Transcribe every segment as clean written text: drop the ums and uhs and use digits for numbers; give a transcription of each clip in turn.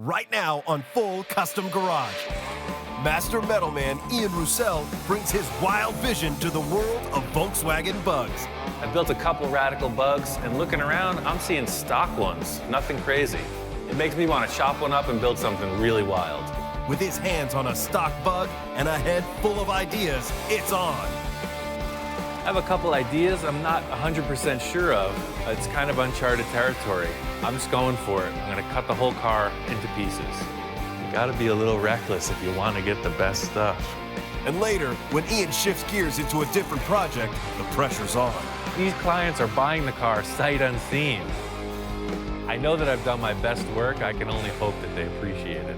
right now on Full Custom Garage. Master metalman Ian Roussel brings his wild vision to the world of Volkswagen bugs. I built a couple radical bugs, and looking around, I'm seeing stock ones, nothing crazy. It makes me want to chop one up and build something really wild. With his hands on a stock bug and a head full of ideas, it's on. I have a couple ideas I'm not 100% sure of. It's kind of uncharted territory. I'm just going for it. I'm going to cut the whole car into pieces. You got to be a little reckless if you want to get the best stuff. And later, when Ian shifts gears into a different project, the pressure's on. These clients are buying the car sight unseen. I know that I've done my best work. I can only hope that they appreciate it.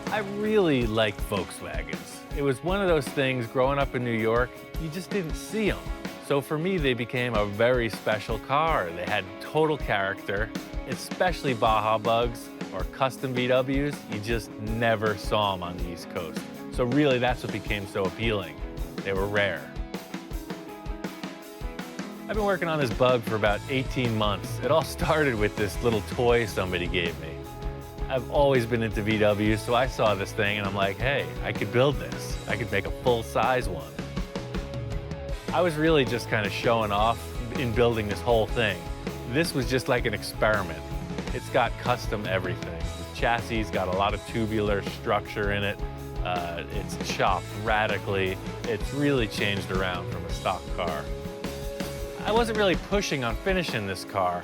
I really like Volkswagens. It was one of those things growing up in New York, you just didn't see them. So for me, they became a very special car. They had total character, especially Baja bugs or custom VWs. You just never saw them on the East Coast. So really, that's what became so appealing. They were rare. I've been working on this bug for about 18 months. It all started with this little toy somebody gave me. I've always been into VWs, so I saw this thing and I'm like, hey, I could build this. I could make a full-size one. I was really just kind of showing off in building this whole thing. This was just like an experiment. It's got custom everything. The chassis got a lot of tubular structure in it. It's chopped radically. It's really changed around from a stock car. I wasn't really pushing on finishing this car.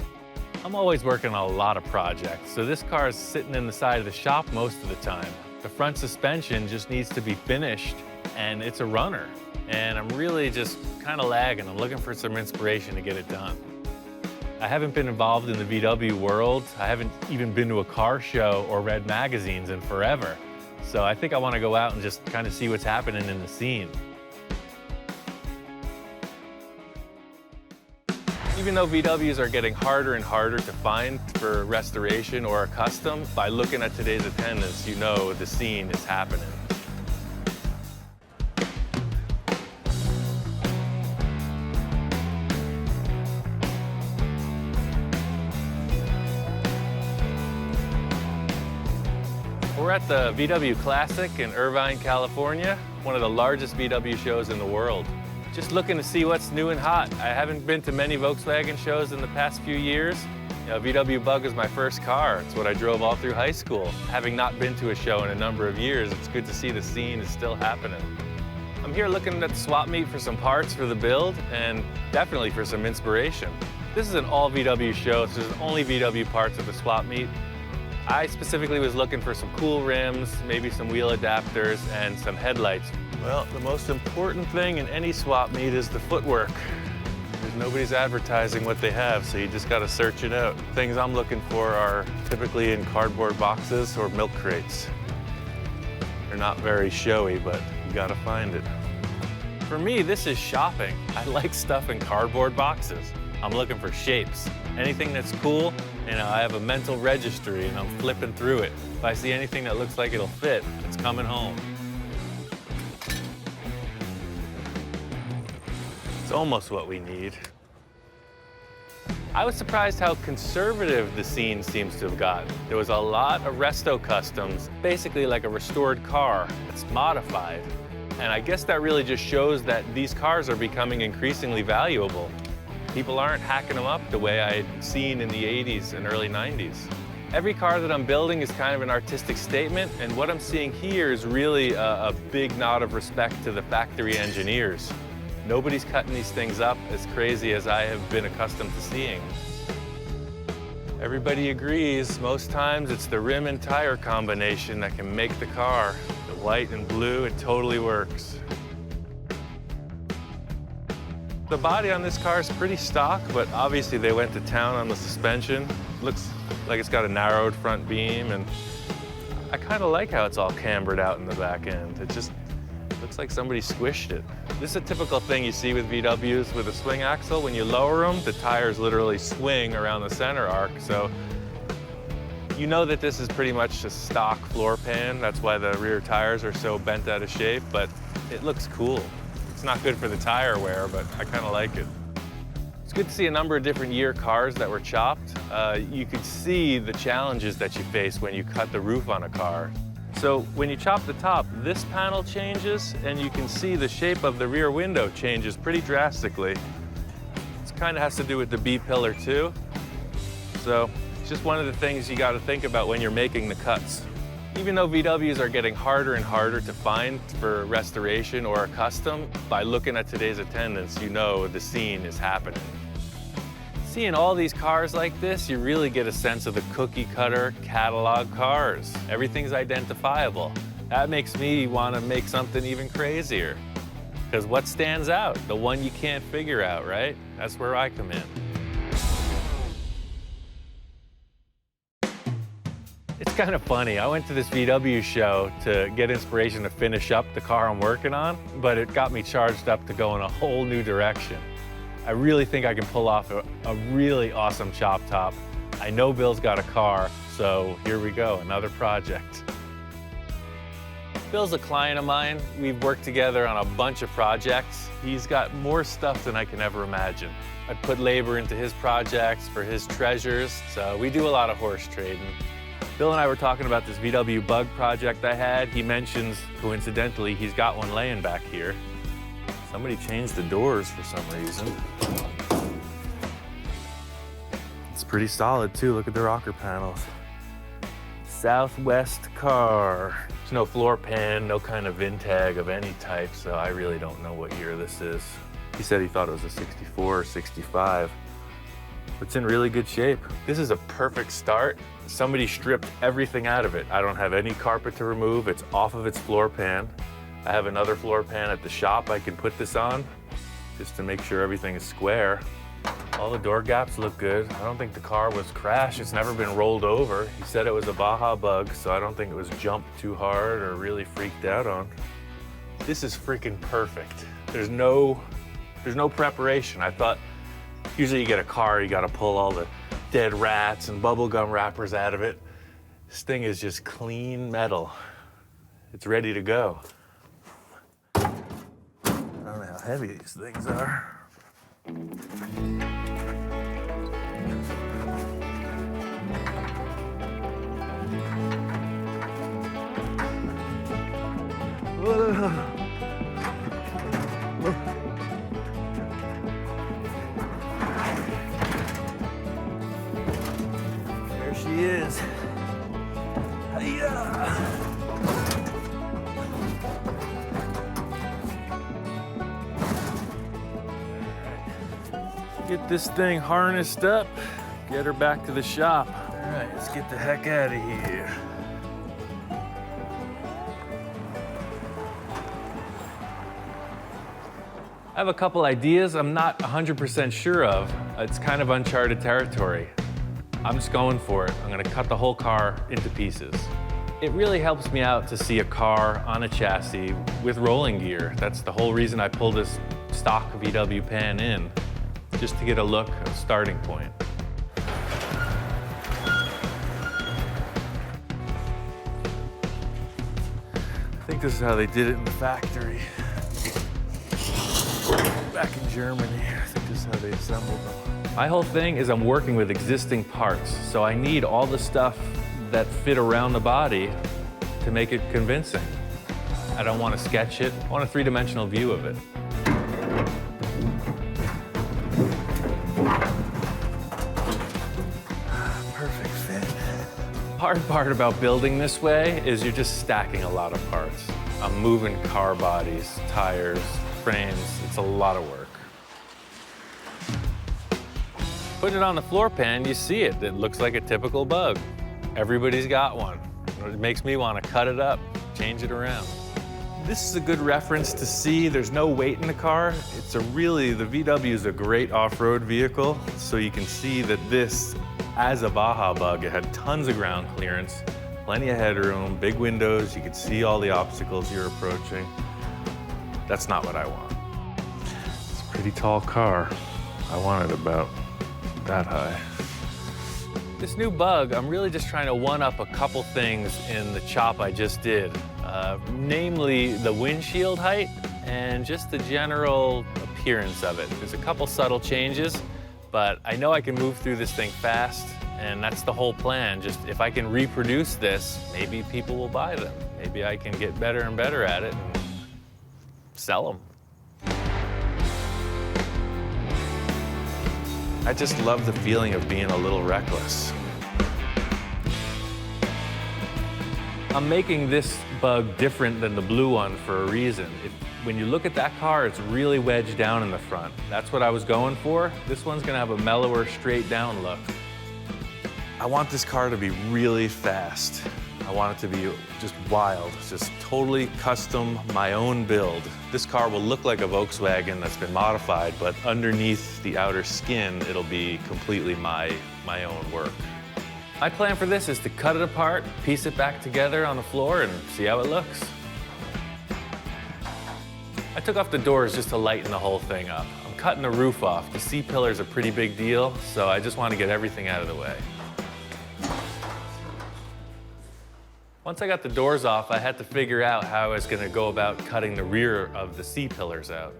I'm always working on a lot of projects, so this car is sitting in the side of the shop most of the time. The front suspension just needs to be finished, and it's a runner. And I'm really just kind of lagging. I'm looking for some inspiration to get it done. I haven't been involved in the VW world. I haven't even been to a car show or read magazines in forever. So I think I want to go out and just kind of see what's happening in the scene. Even though VWs are getting harder and harder to find for restoration or custom, by looking at today's attendance, you know the scene is happening. We're at the VW Classic in Irvine, California, one of the largest VW shows in the world. Just looking to see what's new and hot. I haven't been to many Volkswagen shows in the past few years. You know, VW Bug is my first car. It's what I drove all through high school. Having not been to a show in a number of years, it's good to see the scene is still happening. I'm here looking at the swap meet for some parts for the build and definitely for some inspiration. This is an all VW show, so there's only VW parts at the swap meet. I specifically was looking for some cool rims, maybe some wheel adapters, and some headlights. Well, the most important thing in any swap meet is the footwork. There's nobody's advertising what they have, so you just gotta search it out. Things I'm looking for are typically in cardboard boxes or milk crates. They're not very showy, but you gotta find it. For me, this is shopping. I like stuff in cardboard boxes. I'm looking for shapes. Anything that's cool, you know, I have a mental registry and I'm flipping through it. If I see anything that looks like it'll fit, it's coming home. It's almost what we need. I was surprised how conservative the scene seems to have gotten. There was a lot of resto customs, basically like a restored car that's modified. And I guess that really just shows that these cars are becoming increasingly valuable. People aren't hacking them up the way I had seen in the 80s and early 90s. Every car that I'm building is kind of an artistic statement, and what I'm seeing here is really a big nod of respect to the factory engineers. Nobody's cutting these things up as crazy as I have been accustomed to seeing. Everybody agrees, most times it's the rim and tire combination that can make the car. The white and blue, it totally works. The body on this car is pretty stock, but obviously they went to town on the suspension. Looks like it's got a narrowed front beam, and I kind of like how it's all cambered out in the back end. It just looks like somebody squished it. This is a typical thing you see with VWs with a swing axle. When you lower them, the tires literally swing around the center arc, so you know that this is pretty much a stock floor pan. That's why the rear tires are so bent out of shape, but it looks cool. It's not good for the tire wear, but I kind of like it. It's good to see a number of different year cars that were chopped. You could see the challenges that you face when you cut the roof on a car. So when you chop the top, this panel changes, and you can see the shape of the rear window changes pretty drastically. This kind of has to do with the B-pillar too. So it's just one of the things you got to think about when you're making the cuts. Even though VWs are getting harder and harder to find for restoration or a custom, by looking at today's attendance, you know the scene is happening. Seeing all these cars like this, you really get a sense of the cookie cutter catalog cars. Everything's identifiable. That makes me want to make something even crazier. Because what stands out? The one you can't figure out, right? That's where I come in. It's kind of funny. I went to this VW show to get inspiration to finish up the car I'm working on, but it got me charged up to go in a whole new direction. I really think I can pull off a really awesome chop top. I know Bill's got a car, so here we go, another project. Bill's a client of mine. We've worked together on a bunch of projects. He's got more stuff than I can ever imagine. I put labor into his projects for his treasures, so we do a lot of horse trading. Bill and I were talking about this VW Bug project I had. He mentions, coincidentally, he's got one laying back here. Somebody changed the doors for some reason. It's pretty solid too, look at the rocker panels. Southwest car. There's no floor pan, no kind of VIN tag of any type, so I really don't know what year this is. He said he thought it was a 64 or 65. It's in really good shape. This is a perfect start. Somebody stripped everything out of it. I don't have any carpet to remove. It's off of its floor pan. I have another floor pan at the shop I can put this on, just to make sure everything is square. All the door gaps look good. I don't think the car was crashed. It's never been rolled over. He said it was a Baja Bug, so I don't think it was jumped too hard or really freaked out on. This is freaking perfect. There's no preparation. I thought, usually you get a car, you gotta pull all the dead rats and bubblegum wrappers out of it. This thing is just clean metal. It's ready to go. I don't know how heavy these things are. There she is. Hi-ya. Get this thing harnessed up, get her back to the shop. All right, let's get the heck out of here. I have a couple ideas I'm not 100% sure of. It's kind of uncharted territory. I'm just going for it. I'm gonna cut the whole car into pieces. It really helps me out to see a car on a chassis with rolling gear. That's the whole reason I pulled this stock VW pan in, just to get a look, a starting point. I think this is how they did it in the factory. Back in Germany, I think this is how they assembled them. My whole thing is I'm working with existing parts, so I need all the stuff that fit around the body to make it convincing. I don't want to sketch it, I want a three-dimensional view of it. Perfect fit. Hard part about building this way is you're just stacking a lot of parts. I'm moving car bodies, tires, frames. It's a lot of work. Putting it on the floor pan, you see it. It looks like a typical Bug. Everybody's got one. It makes me want to cut it up, change it around. This is a good reference to see there's no weight in the car. The VW is a great off-road vehicle, so you can see that this, as a Baja Bug, it had tons of ground clearance, plenty of headroom, big windows, you could see all the obstacles you're approaching. That's not what I want. It's a pretty tall car. I want it about that high. This new Bug, I'm really just trying to one-up a couple things in the chop I just did. Namely the windshield height and just the general appearance of it. There's a couple subtle changes. but I know I can move through this thing fast, and that's the whole plan. Just if I can reproduce this, maybe people will buy them. Maybe I can get better and better at it and sell them. I just love the feeling of being a little reckless. I'm making this bug different than the blue one for a reason. When you look at that car, it's really wedged down in the front. That's what I was going for. This one's gonna have a mellower, straight down look. I want this car to be really fast. I want it to be just wild, just totally custom, my own build. This car will look like a Volkswagen that's been modified, but underneath the outer skin, it'll be completely my own work. My plan for this is to cut it apart, piece it back together on the floor, and see how it looks. I took off the doors just to lighten the whole thing up. I'm cutting the roof off. The C-pillar's a pretty big deal, so I just want to get everything out of the way. Once I got the doors off, I had to figure out how I was going to go about cutting the rear of the C-pillars out.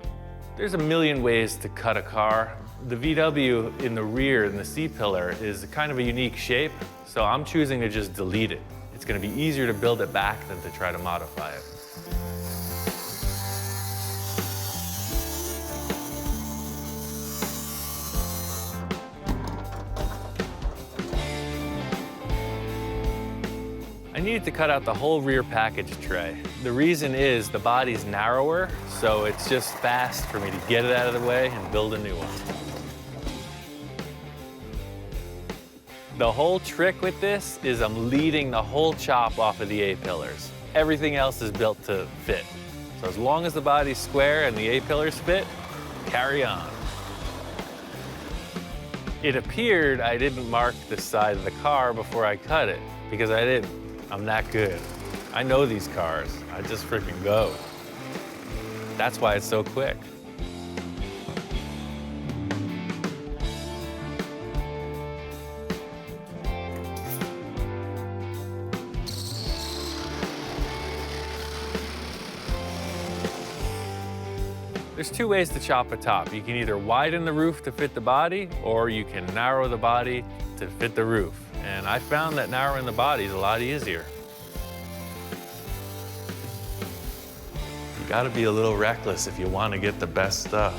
There's a million ways to cut a car. The VW in the rear in the C-pillar is kind of a unique shape, so I'm choosing to just delete it. It's going to be easier to build it back than to try to modify it. I needed to cut out the whole rear package tray. The reason is the body's narrower, so it's just fast for me to get it out of the way and build a new one. The whole trick with this is I'm leading the whole chop off of the A-pillars. Everything else is built to fit. So as long as the body's square and the A-pillars fit, carry on. It appeared I didn't mark the side of the car before I cut it, because I didn't. I'm that good. I know these cars. I just freaking go. That's why it's so quick. There's two ways to chop a top. You can either widen the roof to fit the body, or you can narrow the body to fit the roof. And I found that narrowing the body is a lot easier. You gotta be a little reckless if you want to get the best stuff.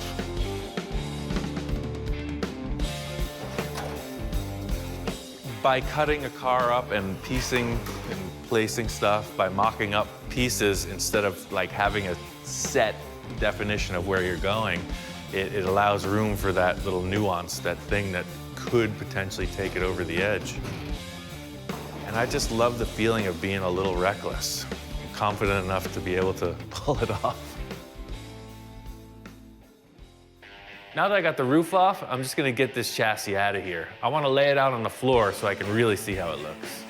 By cutting a car up and piecing and placing stuff, by mocking up pieces instead of like having a set definition of where you're going, it allows room for that little nuance, that thing that could potentially take it over the edge. And I just love the feeling of being a little reckless. I'm confident enough to be able to pull it off. Now that I got the roof off, I'm just gonna get this chassis out of here. I wanna lay it out on the floor so I can really see how it looks.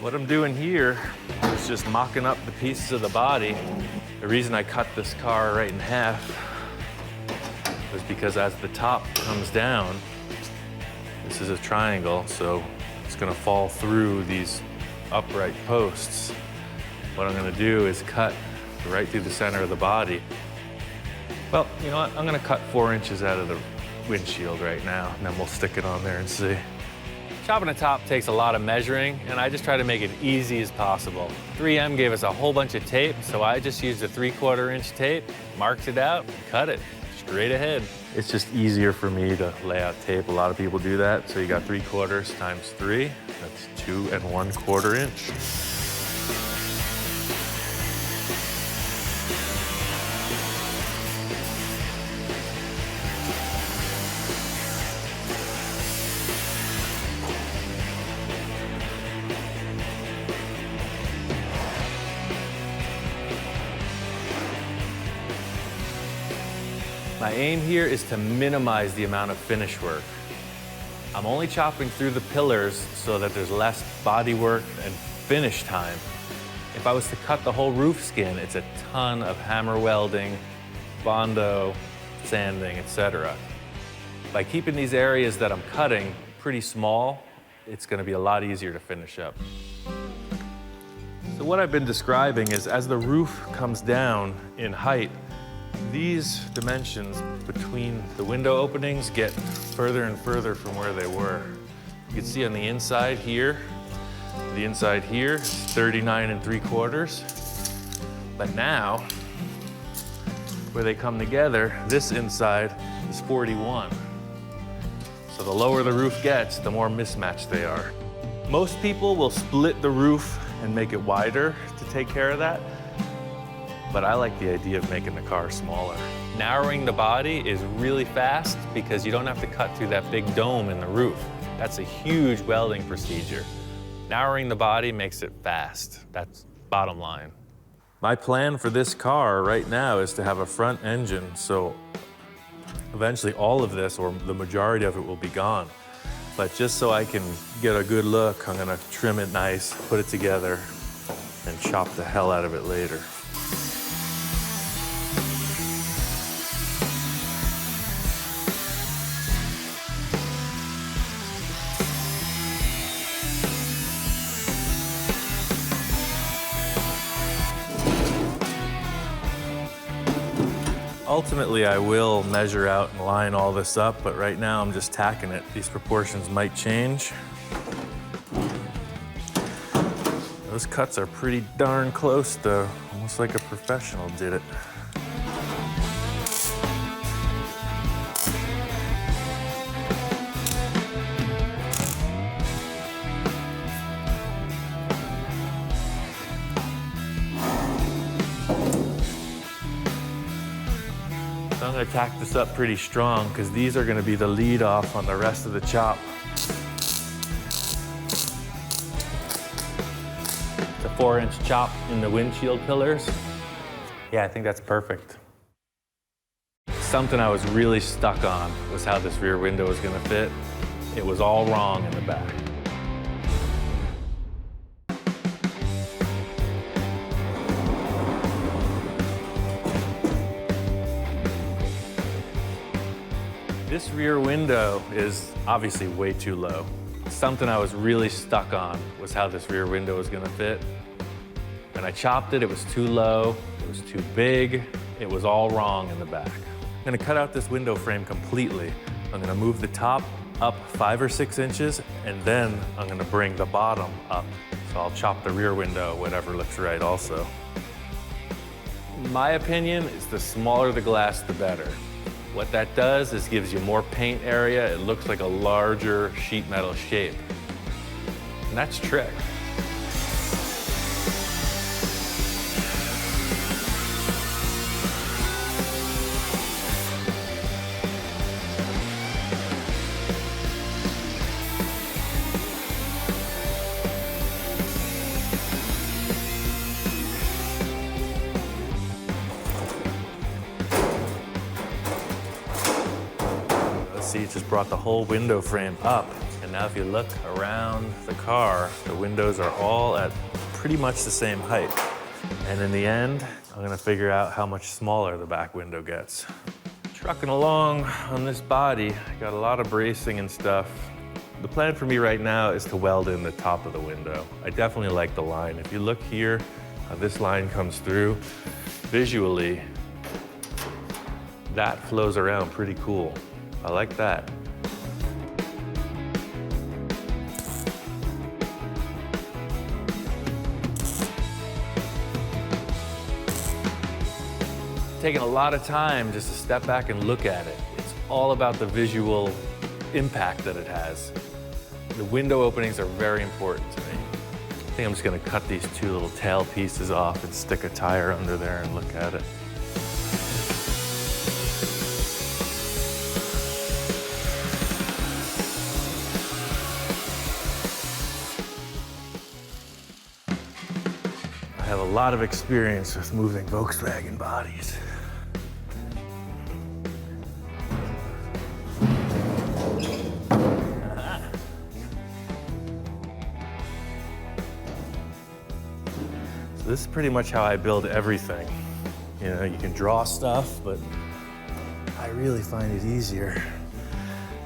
What I'm doing here is just mocking up the pieces of the body. The reason I cut this car right in half was because as the top comes down, this is a triangle, so it's gonna fall through these upright posts. What I'm gonna do is cut right through the center of the body. Well, you know what? I'm gonna cut 4 inches out of the windshield right now, and then we'll stick it on there and see. Chopping a top takes a lot of measuring, and I just try to make it easy as possible. 3M gave us a whole bunch of tape, so I just used a 3/4 inch tape, marked it out, and cut it straight ahead. It's just easier for me to lay out tape. A lot of people do that. So you got 3/4 times 3, that's 2 1/4 inch. My aim here is to minimize the amount of finish work. I'm only chopping through the pillars so that there's less body work and finish time. If I was to cut the whole roof skin, it's a ton of hammer welding, Bondo, sanding, etc. By keeping these areas that I'm cutting pretty small, it's going to be a lot easier to finish up. So what I've been describing is as the roof comes down in height, These dimensions between the window openings get further and further from where they were. You can see on the inside here is 39 3/4. But now, where they come together, this inside is 41. So the lower the roof gets, the more mismatched they are. Most people will split the roof and make it wider to take care of that. But I like the idea of making the car smaller. Narrowing the body is really fast because you don't have to cut through that big dome in the roof. That's a huge welding procedure. Narrowing the body makes it fast. That's bottom line. My plan for this car right now is to have a front engine, so eventually all of this, or the majority of it, will be gone. But just so I can get a good look, I'm gonna trim it nice, put it together, and chop the hell out of it later. Ultimately, I will measure out and line all this up, but right now I'm just tacking it. These proportions might change. Those cuts are pretty darn close though, almost like a professional did it. So I'm gonna tack this up pretty strong because these are gonna be the lead off on the rest of the chop. It's a 4-inch chop in the windshield pillars. Yeah, I think that's perfect. Something I was really stuck on was how this rear window was gonna fit. It was all wrong in the back. This rear window is obviously way too low. Something I was really stuck on was how this rear window was gonna fit. When I chopped it, it was too low, it was too big, it was all wrong in the back. I'm gonna cut out this window frame completely. I'm gonna move the top up 5 or 6 inches, and then I'm gonna bring the bottom up. So I'll chop the rear window, whatever looks right also. In my opinion, is the smaller the glass, the better. What that does is gives you more paint area. It looks like a larger sheet metal shape. And that's trick. See, it just brought the whole window frame up. And now if you look around the car, the windows are all at pretty much the same height. And in the end, I'm gonna figure out how much smaller the back window gets. Trucking along on this body, I got a lot of bracing and stuff. The plan for me right now is to weld in the top of the window. I definitely like the line. If you look here, how this line comes through, visually, that flows around pretty cool. I like that. Taking a lot of time just to step back and look at it. It's all about the visual impact that it has. The window openings are very important to me. I think I'm just gonna cut these 2 little tail pieces off and stick a tire under there and look at it. I have a lot of experience with moving Volkswagen bodies. So this is pretty much how I build everything. You know, you can draw stuff, but I really find it easier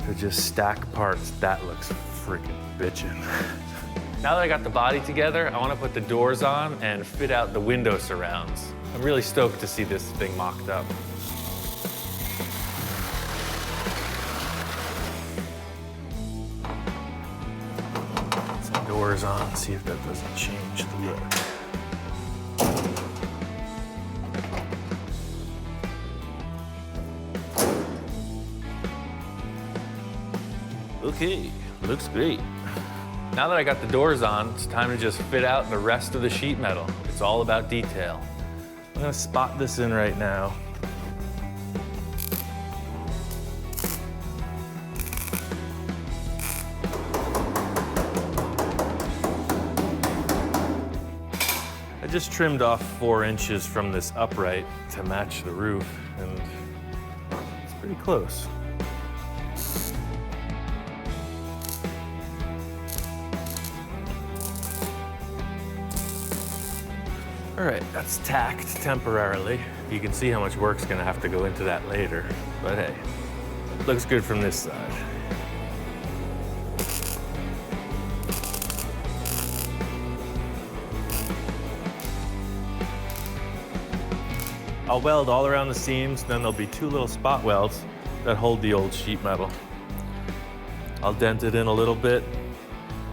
to just stack parts. That looks freaking bitchin'. Now that I got the body together, I want to put the doors on and fit out the window surrounds. I'm really stoked to see this thing mocked up. doors on, see if that doesn't change the look. Okay, looks great. Now that I got the doors on, it's time to just fit out the rest of the sheet metal. It's all about detail. I'm gonna spot this in right now. I just trimmed off 4 inches from this upright to match the roof, and it's pretty close. All right, that's tacked temporarily. You can see how much work's gonna have to go into that later, but hey, looks good from this side. I'll weld all around the seams, then there'll be 2 little spot welds that hold the old sheet metal. I'll dent it in a little bit,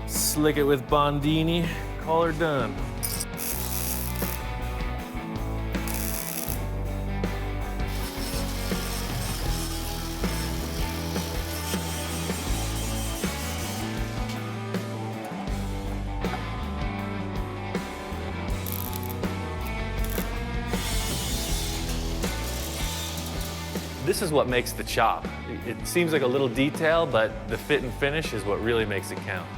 slick it with Bondini, call her done. This is what makes the chop. It seems like a little detail, but the fit and finish is what really makes it count.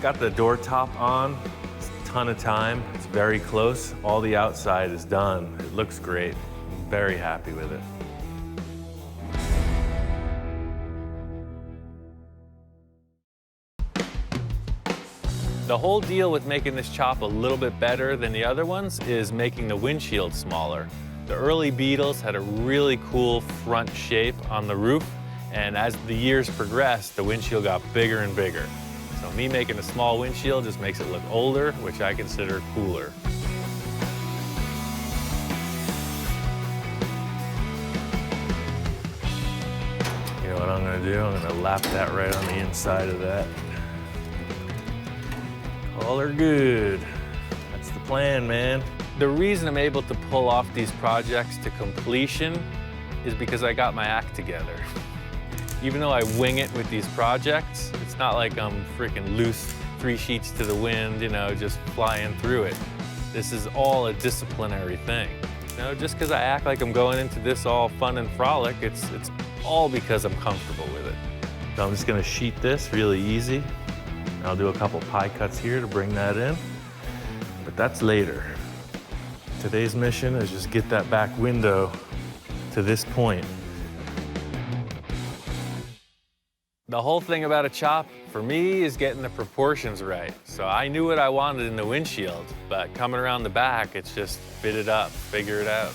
Got the door top on, it's a ton of time, it's very close. All the outside is done. It looks great. I'm very happy with it. The whole deal with making this chop a little bit better than the other ones is making the windshield smaller. The early Beetles had a really cool front shape on the roof, and as the years progressed, the windshield got bigger and bigger. So me making a small windshield just makes it look older, which I consider cooler. You know what I'm gonna do? I'm gonna lap that right on the inside of that. Call her good. That's the plan, man. The reason I'm able to pull off these projects to completion is because I got my act together. Even though I wing it with these projects, it's not like I'm freaking loose 3 sheets to the wind, you know, just flying through it. This is all a disciplinary thing. You know, just because I act like I'm going into this all fun and frolic, it's all because I'm comfortable with it. So I'm just gonna sheet this really easy. I'll do a couple pie cuts here to bring that in, but that's later. Today's mission is just get that back window to this point. The whole thing about a chop, for me, is getting the proportions right. So I knew what I wanted in the windshield, but coming around the back, it's just fit it up, figure it out.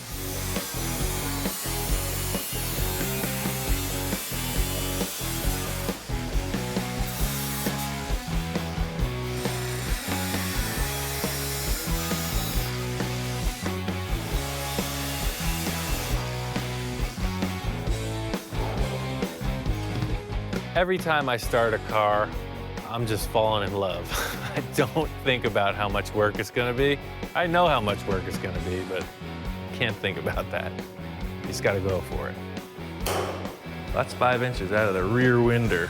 Every time I start a car, I'm just falling in love. I don't think about how much work it's gonna be. I know how much work it's gonna be, but can't think about that. You just gotta go for it. That's 5 inches out of the rear winder.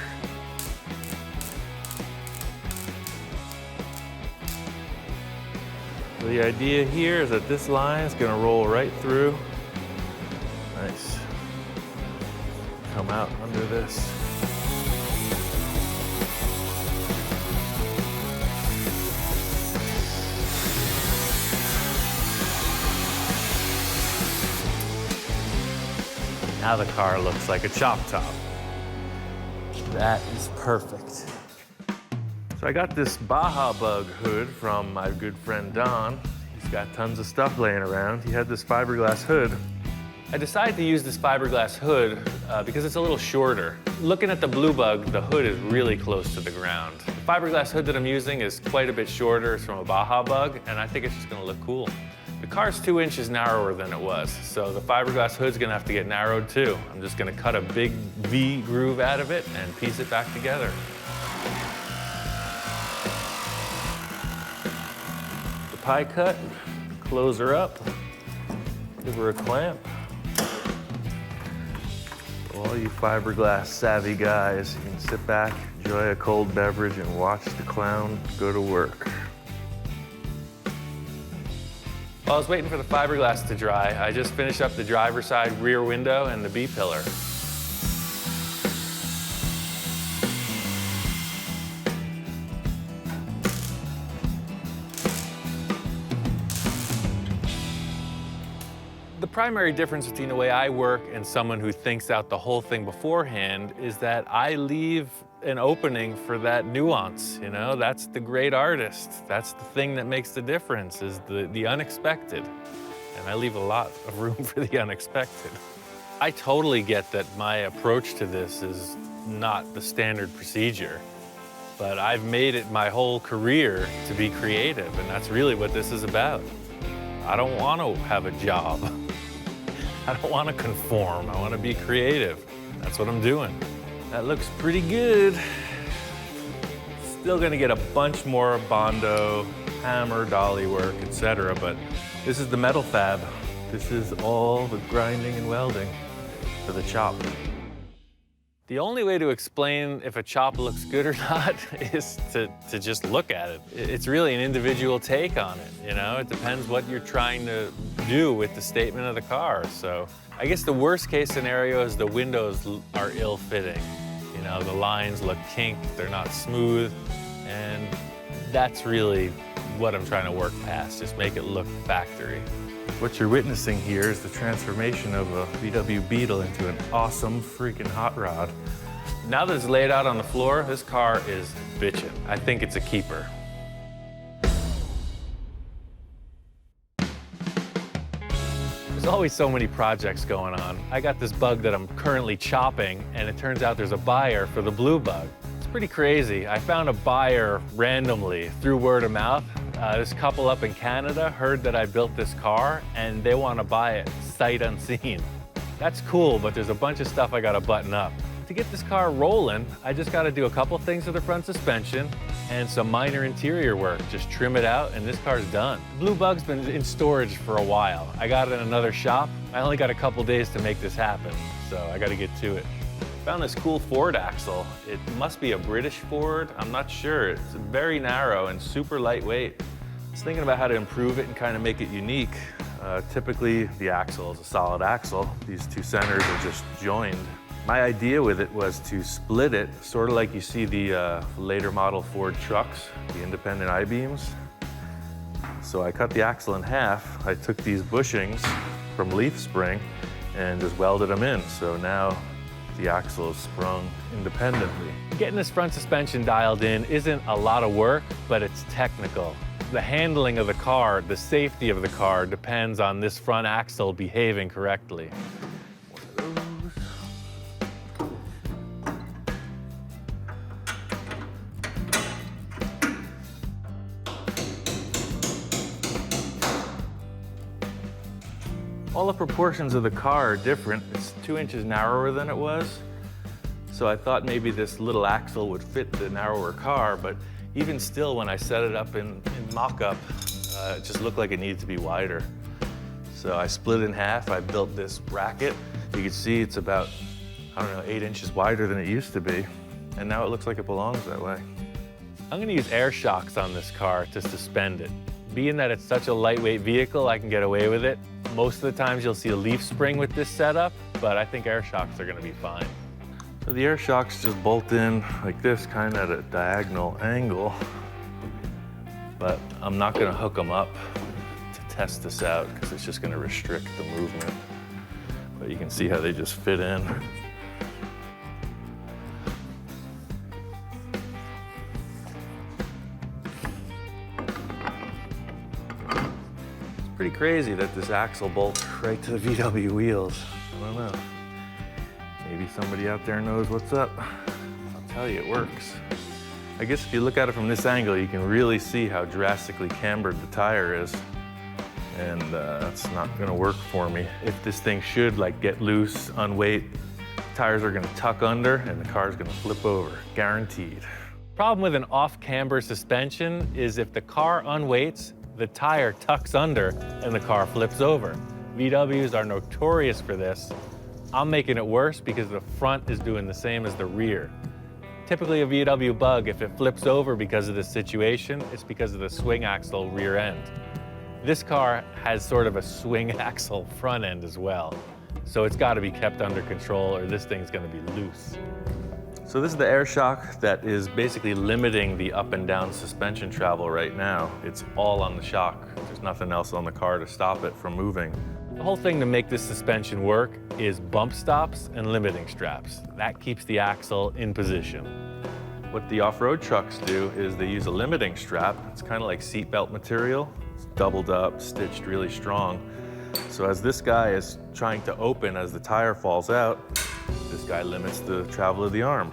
So the idea here is that this line is gonna roll right through. Nice. Come out under this. Now the car looks like a chop top. That is perfect. So I got this Baja Bug hood from my good friend Don. He's got tons of stuff laying around. He had this fiberglass hood. I decided to use this fiberglass hood because it's a little shorter. Looking at the Blue Bug, the hood is really close to the ground. The fiberglass hood that I'm using is quite a bit shorter. It's from a Baja Bug, and I think it's just gonna look cool. The car's 2 inches narrower than it was, so the fiberglass hood's gonna have to get narrowed too. I'm just gonna cut a big V groove out of it and piece it back together. pie cut, close her up, give her a clamp. All you fiberglass savvy guys, you can sit back, enjoy a cold beverage, and watch the clown go to work. While I was waiting for the fiberglass to dry, I just finished up the driver's side rear window and the B-pillar. The primary difference between the way I work and someone who thinks out the whole thing beforehand is that I leave an opening for that nuance, you know? That's the great artist. That's the thing that makes the difference, is the unexpected. And I leave a lot of room for the unexpected. I totally get that my approach to this is not the standard procedure, but I've made it my whole career to be creative, and that's really what this is about. I don't want to have a job. I don't want to conform. I want to be creative. That's what I'm doing. That looks pretty good. Still gonna get a bunch more Bondo, hammer, dolly work, etc. But this is the metal fab. This is all the grinding and welding for the chop. The only way to explain if a chop looks good or not is to just look at it. It's really an individual take on it, you know? It depends what you're trying to do with the statement of the car. So I guess the worst case scenario is the windows are ill-fitting. You know, the lines look kinked, they're not smooth, and that's really what I'm trying to work past, just make it look factory. What you're witnessing here is the transformation of a VW Beetle into an awesome freaking hot rod. Now that it's laid out on the floor, this car is bitchin'. I think it's a keeper. There's always so many projects going on. I got this bug that I'm currently chopping, and it turns out there's a buyer for the blue bug. It's pretty crazy. I found a buyer randomly through word of mouth. This couple up in Canada heard that I built this car, and they want to buy it sight unseen. That's cool, but there's a bunch of stuff I got to button up. To get this car rolling, I just got to do a couple things to the front suspension and some minor interior work. Just trim it out, and this car's done. Blue Bug's been in storage for a while. I got it in another shop. I only got a couple days to make this happen, so I got to get to it. Found this cool Ford axle. It must be a British Ford. I'm not sure. It's very narrow and super lightweight. I was thinking about how to improve it and kind of make it unique. Typically, the axle is a solid axle. These two centers are just joined. My idea with it was to split it, sort of like you see the later model Ford trucks, the independent I-beams. So I cut the axle in half. I took these bushings from leaf spring and just welded them in. So now the axle is sprung independently. Getting this front suspension dialed in isn't a lot of work, but it's technical. The handling of the car, the safety of the car, depends on this front axle behaving correctly. All the proportions of the car are different. It's 2 inches narrower than it was. So I thought maybe this little axle would fit the narrower car, but even still, when I set it up in mock-up, it just looked like it needed to be wider. So I split it in half. I built this bracket. You can see it's about, I don't know, 8 inches wider than it used to be. And now it looks like it belongs that way. I'm gonna use air shocks on this car to suspend it. Being that it's such a lightweight vehicle, I can get away with it. Most of the times you'll see a leaf spring with this setup, but I think air shocks are gonna be fine. So the air shocks just bolt in like this, kind of at a diagonal angle, but I'm not gonna hook them up to test this out because it's just gonna restrict the movement. But you can see how they just fit in. It's pretty crazy that this axle bolts right to the VW wheels. I don't know. Maybe somebody out there knows what's up. I'll tell you, it works. I guess if you look at it from this angle, you can really see how drastically cambered the tire is. And that's not gonna work for me. If this thing should get loose, unweight, tires are gonna tuck under and the car's gonna flip over, guaranteed. Problem with an off-camber suspension is if the car unweights, the tire tucks under and the car flips over. VWs are notorious for this. I'm making it worse because the front is doing the same as the rear. Typically a VW Bug, if it flips over because of this situation, it's because of the swing axle rear end. This car has sort of a swing axle front end as well. So it's got to be kept under control or this thing's going to be loose. So this is the air shock that is basically limiting the up and down suspension travel right now. It's all on the shock. There's nothing else on the car to stop it from moving. The whole thing to make this suspension work is bump stops and limiting straps. That keeps the axle in position. What the off-road trucks do is they use a limiting strap. It's kind of like seatbelt material. It's doubled up, stitched really strong. So as this guy is trying to open as the tire falls out, this guy limits the travel of the arm.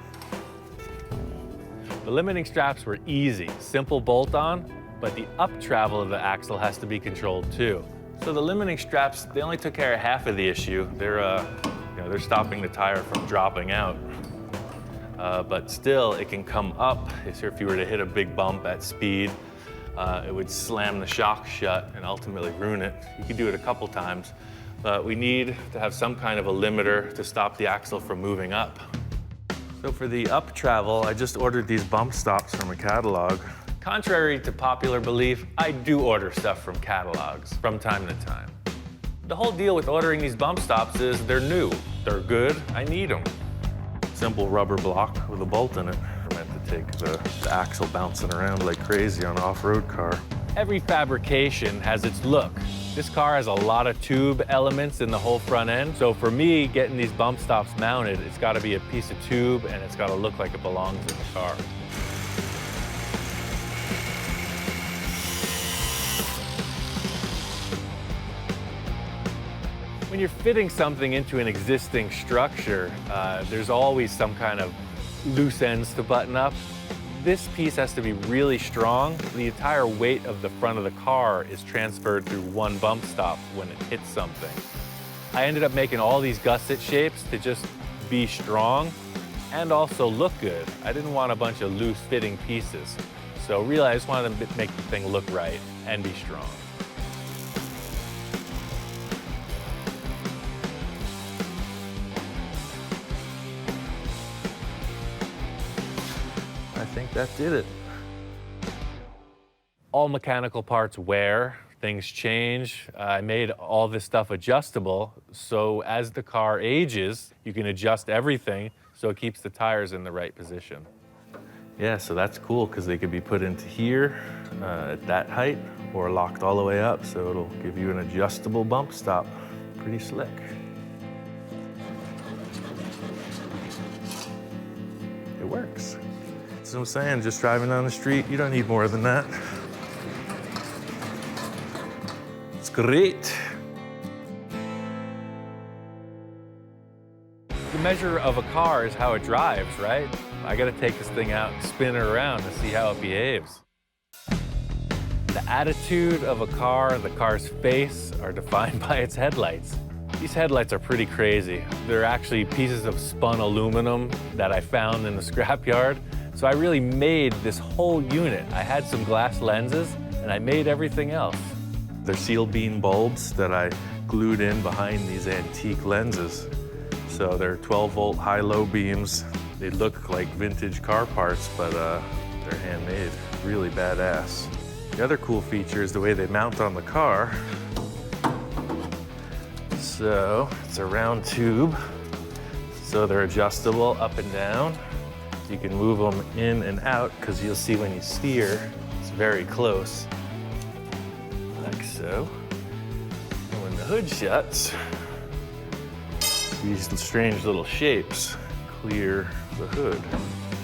The limiting straps were easy, simple bolt-on, but the up travel of the axle has to be controlled too. So the limiting straps, they only took care of half of the issue. They're stopping the tire from dropping out. But still, it can come up. So if you were to hit a big bump at speed, it would slam the shock shut and ultimately ruin it. You could do it a couple times, but we need to have some kind of a limiter to stop the axle from moving up. So for the up travel, I just ordered these bump stops from a catalog. Contrary to popular belief, I do order stuff from catalogs from time to time. The whole deal with ordering these bump stops is they're new, they're good, I need them. Simple rubber block with a bolt in it. They're meant to take the axle bouncing around like crazy on an off-road car. Every fabrication has its look. This car has a lot of tube elements in the whole front end. So for me, getting these bump stops mounted, it's got to be a piece of tube and it's got to look like it belongs in the car. When you're fitting something into an existing structure, there's always some kind of loose ends to button up. This piece has to be really strong. The entire weight of the front of the car is transferred through one bump stop when it hits something. I ended up making all these gusset shapes to just be strong and also look good. I didn't want a bunch of loose fitting pieces. So really, I just wanted to make the thing look right and be strong. I think that did it. All mechanical parts wear, things change. I made all this stuff adjustable, so as the car ages, you can adjust everything so it keeps the tires in the right position. Yeah, so that's cool because they could be put into here at that height or locked all the way up, so it'll give you an adjustable bump stop. Pretty slick. It works. That's what I'm saying, just driving down the street, you don't need more than that. It's great. The measure of a car is how it drives, right? I gotta take this thing out and spin it around to see how it behaves. The attitude of a car and the car's face are defined by its headlights. These headlights are pretty crazy. They're actually pieces of spun aluminum that I found in the scrapyard. So I really made this whole unit. I had some glass lenses and I made everything else. They're seal beam bulbs that I glued in behind these antique lenses. So they're 12-volt high-low beams. They look like vintage car parts, but they're handmade. Really badass. The other cool feature is the way they mount on the car. So it's a round tube. So they're adjustable up and down. You can move them in and out because you'll see when you steer, it's very close, like so. And when the hood shuts, these strange little shapes clear the hood.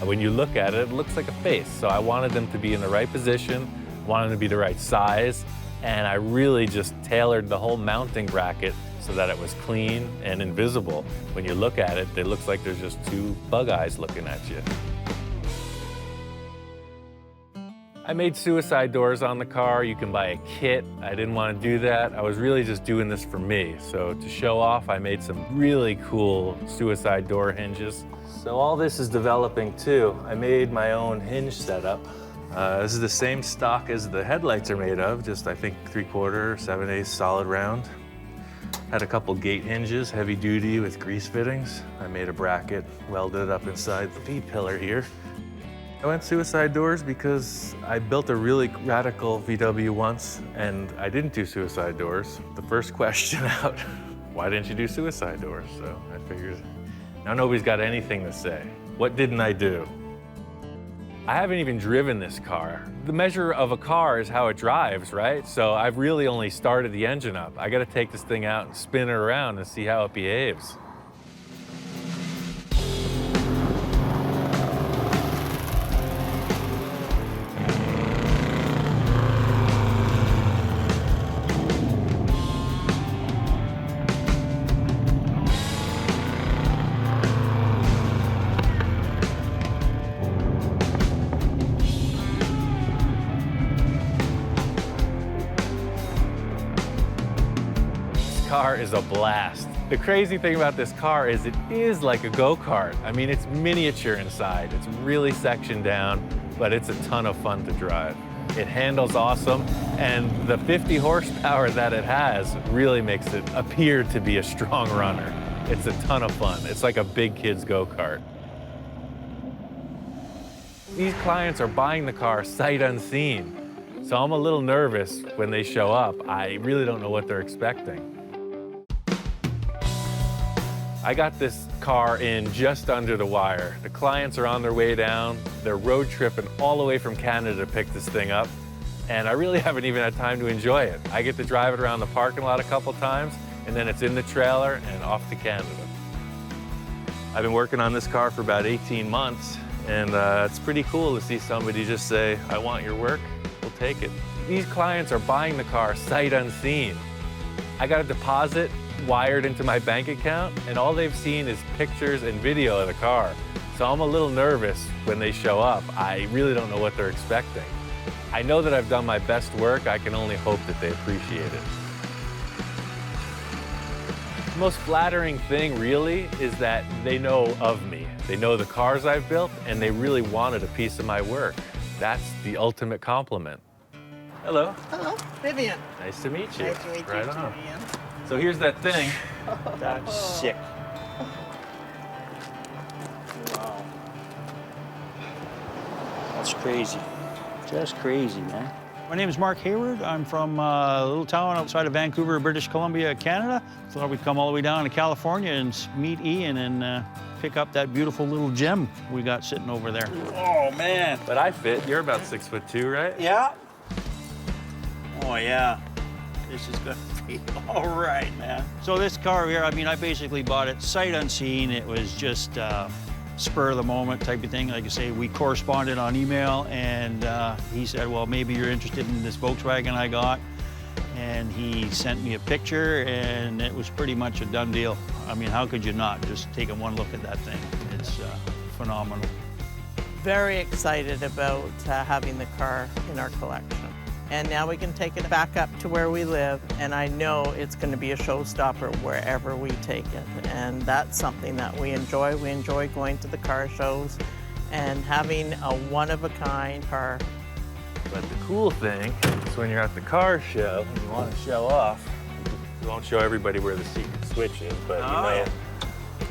When you look at it, it looks like a face. So I wanted them to be in the right position, wanted them to be the right size, and I really just tailored the whole mounting bracket so that it was clean and invisible. When you look at it, it looks like there's just two bug eyes looking at you. I made suicide doors on the car. You can buy a kit. I didn't want to do that. I was really just doing this for me. So to show off, I made some really cool suicide door hinges. So all this is developing too. I made my own hinge setup This is the same stock as the headlights are made of, just I think 3/4, 7/8 solid round. Had a couple gate hinges, heavy duty with grease fittings. I made a bracket, welded it up inside the V-pillar here. I went suicide doors because I built a really radical VW once and I didn't do suicide doors. The first question out, why didn't you do suicide doors? So I figured, now nobody's got anything to say. What didn't I do? I haven't even driven this car. The measure of a car is how it drives, right? So I've really only started the engine up. I gotta take this thing out and spin it around and see how it behaves. Car is a blast. The crazy thing about this car is it is like a go-kart. I mean, it's miniature inside. It's really sectioned down, but it's a ton of fun to drive. It handles awesome, and the 50 horsepower that it has really makes it appear to be a strong runner. It's a ton of fun. It's like a big kid's go-kart. These clients are buying the car sight unseen, so I'm a little nervous when they show up. I really don't know what they're expecting. I got this car in just under the wire. The clients are on their way down. They're road tripping all the way from Canada to pick this thing up. And I really haven't even had time to enjoy it. I get to drive it around the parking lot a couple times, and then it's in the trailer and off to Canada. I've been working on this car for about 18 months, and it's pretty cool to see somebody just say, I want your work, we'll take it. These clients are buying the car sight unseen. I got a deposit wired into my bank account, and all they've seen is pictures and video of the car. So I'm a little nervous when they show up. I really don't know what they're expecting. I know that I've done my best work. I can only hope that they appreciate it. The most flattering thing really is that they know of me. They know the cars I've built, and they really wanted a piece of my work. That's the ultimate compliment. Hello. Hello, Vivian. Nice to meet you. Nice to meet you, Right on. Ian. So here's that thing. That's sick. Wow. That's crazy. Just crazy, man. My name is Mark Hayward. I'm from a little town outside of Vancouver, British Columbia, Canada. Thought we'd come all the way down to California and meet Ian and pick up that beautiful little gem we got sitting over there. Oh, man. But I fit. You're about 6'2", right? Yeah. Oh, yeah. This is gonna be all right, man. So this car here, I mean, I basically bought it sight unseen. It was just spur of the moment type of thing. Like I say, we corresponded on email, and he said, well, maybe you're interested in this Volkswagen I got. And he sent me a picture, and it was pretty much a done deal. I mean, how could you not? Just taking one look at that thing. It's phenomenal. Very excited about having the car in our collection. And now we can take it back up to where we live, and I know it's going to be a showstopper wherever we take it. And that's something that we enjoy. We enjoy going to the car shows and having a one-of-a-kind car. But the cool thing is when you're at the car show and you want to show off, you won't show everybody where the secret switch is, but you might,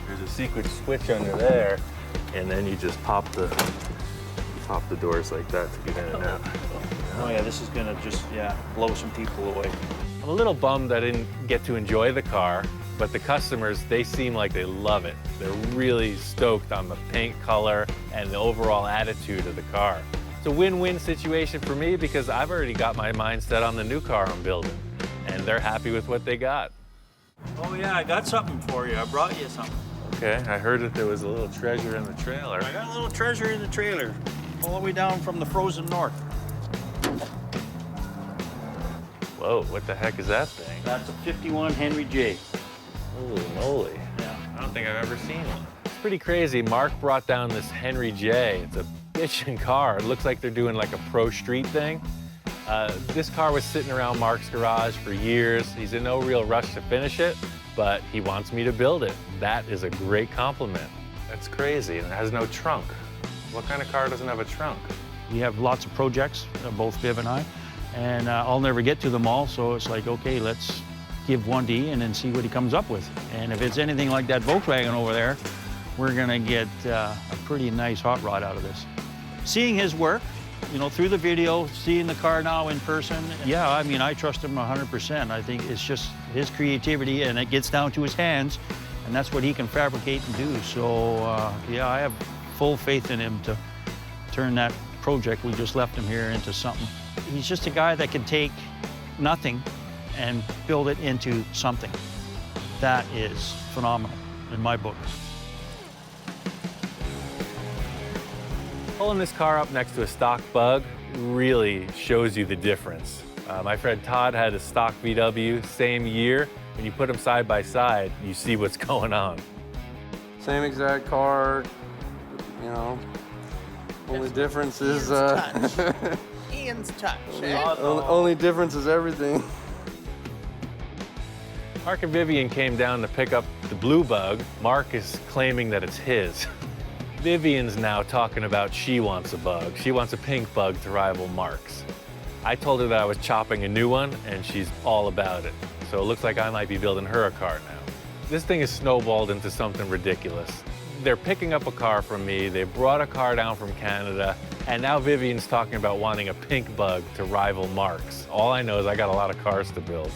there's a secret switch under there, and then you just pop the doors like that to get in and out. Oh yeah, this is gonna just, blow some people away. I'm a little bummed I didn't get to enjoy the car, but the customers, they seem like they love it. They're really stoked on the paint color and the overall attitude of the car. It's a win-win situation for me because I've already got my mind set on the new car I'm building, and they're happy with what they got. Oh yeah, I got something for you. I brought you something. Okay, I heard that there was a little treasure in the trailer. I got a little treasure in the trailer, all the way down from the frozen north. Whoa, what the heck is that thing? That's a 51 Henry J. Holy moly. Yeah. I don't think I've ever seen one. It's pretty crazy. Mark brought down this Henry J. It's a bitchin' car. It looks like they're doing like a pro street thing. This car was sitting around Mark's garage for years. He's in no real rush to finish it, but he wants me to build it. That is a great compliment. That's crazy, and it has no trunk. What kind of car doesn't have a trunk? We have lots of projects, both Viv and I, and I'll never get to them all, so it's like, okay, let's give one to Ian and see what he comes up with. And if it's anything like that Volkswagen over there, we're gonna get a pretty nice hot rod out of this. Seeing his work, you know, through the video, seeing the car now in person, yeah, I mean, I trust him 100%. I think it's just his creativity, and it gets down to his hands, and that's what he can fabricate and do. So, yeah, I have full faith in him to turn that project we just left him here into something. He's just a guy that can take nothing and build it into something. That is phenomenal in my book. Pulling this car up next to a stock Bug really shows you the difference. My friend Todd had a stock VW, same year. When you put them side by side, you see what's going on. Same exact car, you know. Only difference is Ian's touch. only difference is everything. Mark and Vivian came down to pick up the blue Bug. Mark is claiming that it's his. Vivian's now talking about she wants a Bug. She wants a pink Bug to rival Mark's. I told her that I was chopping a new one, and she's all about it. So it looks like I might be building her a car now. This thing is snowballed into something ridiculous. They're picking up a car from me, they brought a car down from Canada, and now Vivian's talking about wanting a pink Bug to rival Mark's. All I know is I got a lot of cars to build.